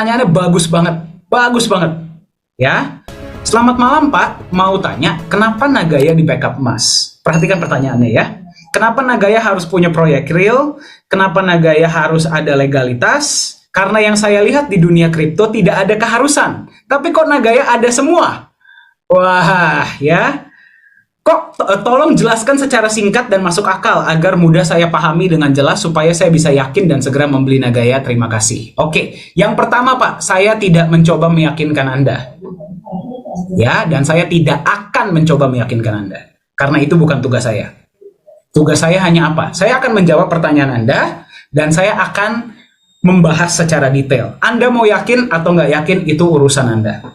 pertanyaannya bagus banget. Bagus banget. Ya. Selamat malam Pak, mau tanya, kenapa Nagaya di backup emas? Perhatikan pertanyaannya ya. Kenapa Nagaya harus punya proyek real? Kenapa Nagaya harus ada legalitas? Karena yang saya lihat di dunia kripto tidak ada keharusan. Tapi kok Nagaya ada semua? Wah, ya. Tolong jelaskan secara singkat dan masuk akal agar mudah saya pahami dengan jelas supaya saya bisa yakin dan segera membeli Nagaya. Terima kasih. Oke, yang pertama Pak, saya tidak mencoba meyakinkan Anda. Ya, dan saya tidak akan mencoba meyakinkan Anda. Karena itu bukan tugas saya. Tugas saya hanya apa? Saya akan menjawab pertanyaan Anda dan saya akan membahas secara detail. Anda mau yakin atau nggak yakin itu urusan Anda.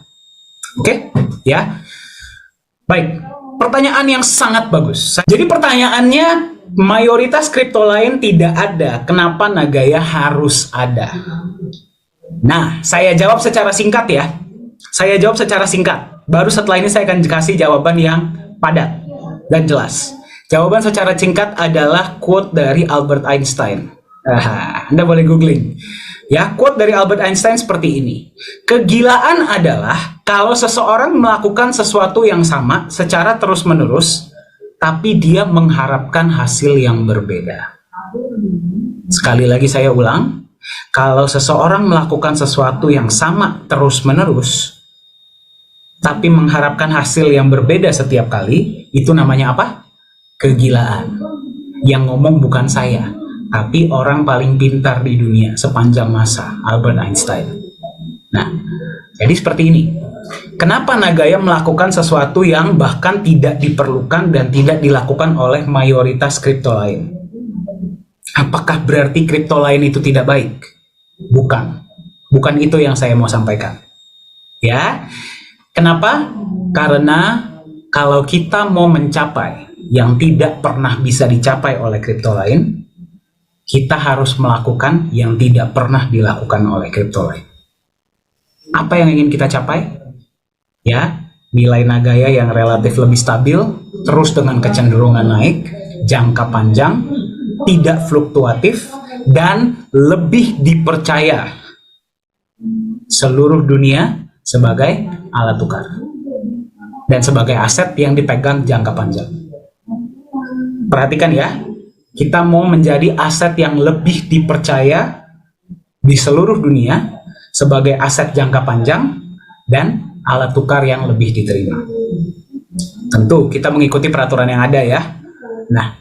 Oke? Ya. Baik. Pertanyaan yang sangat bagus. Jadi pertanyaannya, mayoritas kripto lain tidak ada. Kenapa Nagaya harus ada? Nah, saya jawab secara singkat ya. Saya jawab secara singkat. Baru setelah ini saya akan kasih jawaban yang padat dan jelas. Jawaban secara singkat adalah quote dari Albert Einstein. Anda boleh googling. Ya, quote dari Albert Einstein seperti ini. Kegilaan adalah kalau seseorang melakukan sesuatu yang sama secara terus-menerus, tapi dia mengharapkan hasil yang berbeda. Sekali lagi saya ulang, kalau seseorang melakukan sesuatu yang sama terus-menerus, tapi mengharapkan hasil yang berbeda setiap kali, itu namanya apa? Kegilaan. Yang ngomong bukan saya, tapi orang paling pintar di dunia sepanjang masa, Albert Einstein. Nah, jadi seperti ini. Kenapa Nagaya melakukan sesuatu yang bahkan tidak diperlukan dan tidak dilakukan oleh mayoritas kripto lain? Apakah berarti kripto lain itu tidak baik? Bukan. Bukan itu yang saya mau sampaikan. Ya. Kenapa? Karena kalau kita mau mencapai yang tidak pernah bisa dicapai oleh kripto lain, kita harus melakukan yang tidak pernah dilakukan oleh kripto lain. Apa yang ingin kita capai? Ya, nilai Nagaya yang relatif lebih stabil, terus dengan kecenderungan naik, jangka panjang, tidak fluktuatif, dan lebih dipercaya seluruh dunia sebagai alat tukar dan sebagai aset yang dipegang jangka panjang. Perhatikan ya, kita mau menjadi aset yang lebih dipercaya di seluruh dunia sebagai aset jangka panjang dan alat tukar yang lebih diterima. Tentu kita mengikuti peraturan yang ada ya. Nah,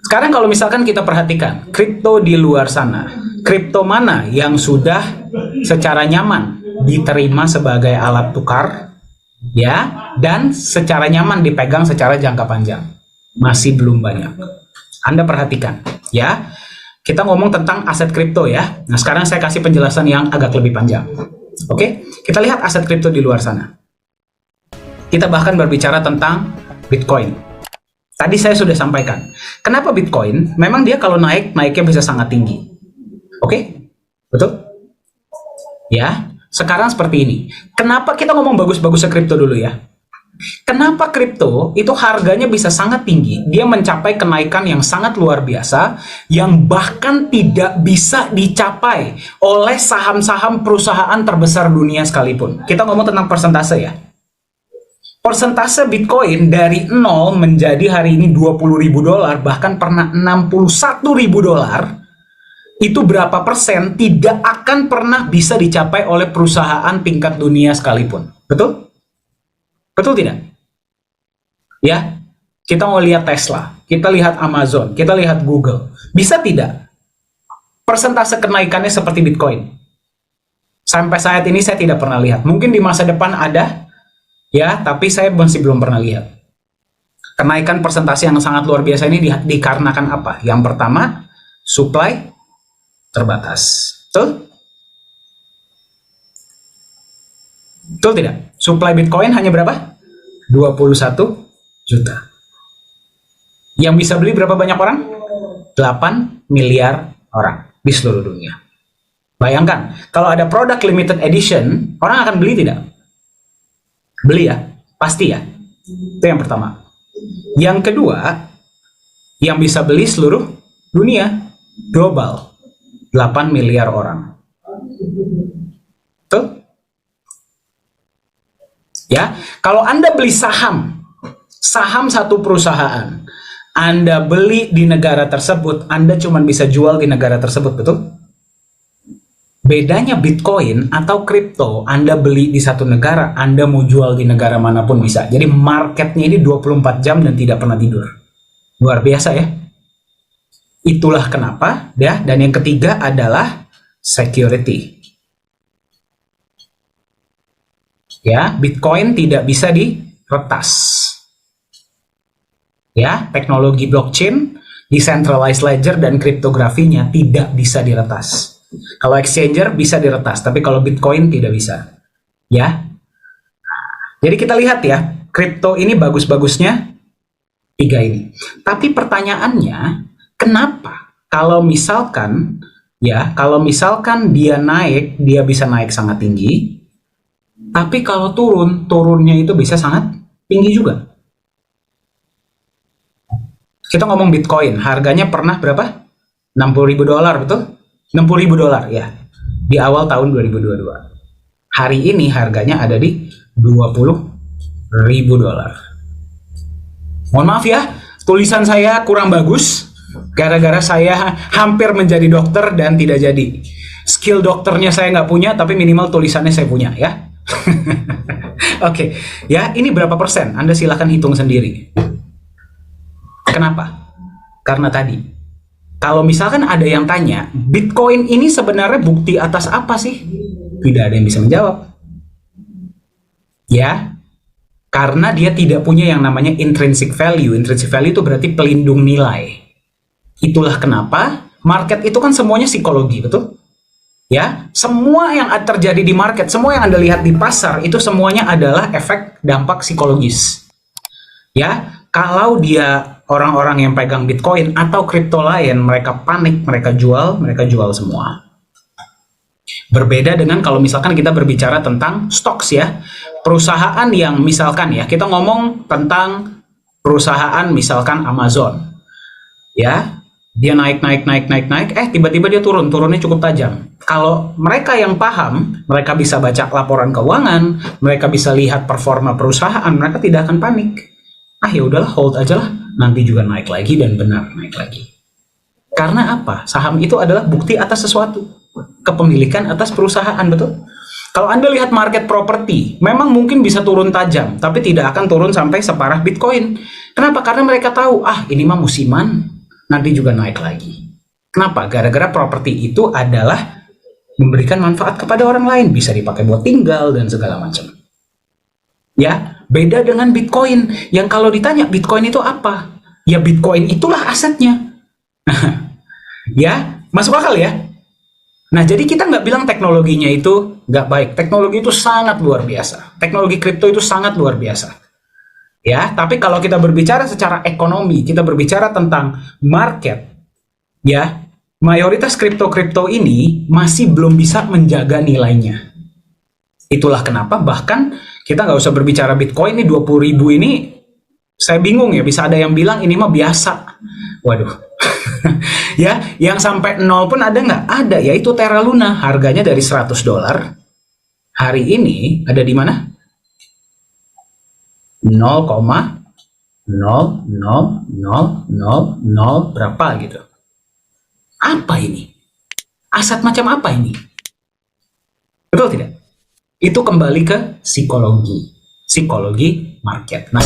sekarang kalau misalkan kita perhatikan kripto di luar sana, kripto mana yang sudah secara nyaman diterima sebagai alat tukar ya, dan secara nyaman dipegang secara jangka panjang? Masih belum banyak. Anda perhatikan ya, kita ngomong tentang aset kripto ya. Nah, sekarang saya kasih penjelasan yang agak lebih panjang. Oke, kita lihat aset kripto di luar sana. Kita bahkan berbicara tentang Bitcoin. Tadi saya sudah sampaikan, kenapa Bitcoin memang dia kalau naiknya bisa sangat tinggi. Oke, betul? Ya, sekarang seperti ini. Kenapa kita ngomong bagus-bagusnya kripto dulu ya? Kenapa kripto itu harganya bisa sangat tinggi? Dia mencapai kenaikan yang sangat luar biasa, yang bahkan tidak bisa dicapai oleh saham-saham perusahaan terbesar dunia sekalipun. Kita ngomong tentang persentase ya. Persentase Bitcoin dari 0 menjadi hari ini $20.000, bahkan pernah $61.000. Itu berapa persen tidak akan pernah bisa dicapai oleh perusahaan tingkat dunia sekalipun. Betul? Betul tidak? Ya, kita mau lihat Tesla, kita lihat Amazon, kita lihat Google. Bisa tidak persentase kenaikannya seperti Bitcoin? Sampai saat ini saya tidak pernah lihat. Mungkin di masa depan ada, ya, tapi saya masih belum pernah lihat. Kenaikan persentase yang sangat luar biasa ini dikarenakan apa? Yang pertama, supply terbatas. Betul? Betul tidak? Supply Bitcoin hanya berapa? 21 juta. Yang bisa beli berapa banyak orang? 8 miliar orang di seluruh dunia. Bayangkan, kalau ada produk limited edition, orang akan beli tidak? Beli ya, pasti ya. Itu yang pertama. Yang kedua, yang bisa beli seluruh dunia, global, 8 miliar orang. Ya, kalau Anda beli saham satu perusahaan, Anda beli di negara tersebut, Anda cuma bisa jual di negara tersebut, betul? Bedanya Bitcoin atau kripto, Anda beli di satu negara, Anda mau jual di negara manapun bisa. Jadi marketnya ini 24 jam dan tidak pernah tidur. Luar biasa ya. Itulah kenapa, ya. Dan yang ketiga adalah security. Ya, Bitcoin tidak bisa diretas. Ya, teknologi blockchain, decentralized ledger dan kriptografinya tidak bisa diretas. Kalau exchanger bisa diretas, tapi kalau Bitcoin tidak bisa. Ya. Jadi kita lihat ya, kripto ini bagus-bagusnya tiga ini. Tapi pertanyaannya, kenapa kalau misalkan dia naik, dia bisa naik sangat tinggi. Tapi kalau turunnya itu bisa sangat tinggi juga. Kita ngomong Bitcoin, harganya pernah berapa? $60.000, betul? $60.000 ya, di awal tahun 2022. Hari ini harganya ada di $20.000. Mohon maaf ya, tulisan saya kurang bagus, gara-gara saya hampir menjadi dokter dan tidak jadi. Skill dokternya saya nggak punya, tapi minimal tulisannya saya punya ya. Oke, ya ini berapa persen? Anda silakan hitung sendiri. Kenapa? Karena tadi, kalau misalkan ada yang tanya, Bitcoin ini sebenarnya bukti atas apa sih? Tidak ada yang bisa menjawab. Ya, karena dia tidak punya yang namanya intrinsic value. Intrinsic value itu berarti pelindung nilai. Itulah kenapa market itu kan semuanya psikologi, betul? Ya, semua yang terjadi di market, semua yang Anda lihat di pasar itu semuanya adalah efek dampak psikologis. Ya, kalau dia orang-orang yang pegang Bitcoin atau kripto lain, mereka panik, mereka jual semua. Berbeda dengan kalau misalkan kita berbicara tentang stocks ya. Perusahaan yang misalkan ya, kita ngomong tentang perusahaan misalkan Amazon. Ya, dia naik, tiba-tiba dia turunnya cukup tajam. Kalau mereka yang paham, mereka bisa baca laporan keuangan, mereka bisa lihat performa perusahaan, mereka tidak akan panik. Ya udahlah, hold aja lah, nanti juga naik lagi dan benar naik lagi. Karena apa? Saham itu adalah bukti atas sesuatu, kepemilikan atas perusahaan, betul? Kalau Anda lihat market properti, memang mungkin bisa turun tajam, tapi tidak akan turun sampai separah Bitcoin. Kenapa? Karena mereka tahu, ini mah musiman, nanti juga naik lagi. Kenapa? Gara-gara properti itu adalah memberikan manfaat kepada orang lain, bisa dipakai buat tinggal dan segala macam. Ya, beda dengan Bitcoin, yang kalau ditanya Bitcoin itu apa? Ya Bitcoin itulah asetnya. Ya, masuk akal ya? Nah, jadi kita nggak bilang teknologinya itu nggak baik. Teknologi itu sangat luar biasa. Teknologi kripto itu sangat luar biasa. Ya, tapi kalau kita berbicara secara ekonomi, kita berbicara tentang market, ya, mayoritas kripto-kripto ini masih belum bisa menjaga nilainya. Itulah kenapa bahkan kita nggak usah berbicara Bitcoin ini 20.000 ini, saya bingung ya, bisa ada yang bilang ini mah biasa. Waduh. Ya, yang sampai 0 pun ada nggak? Ada, yaitu Terra Luna, harganya dari $100. Hari ini ada di mana? 0,00000 berapa gitu. Apa ini? Aset macam apa ini? Betul tidak? Itu kembali ke psikologi market. Nah,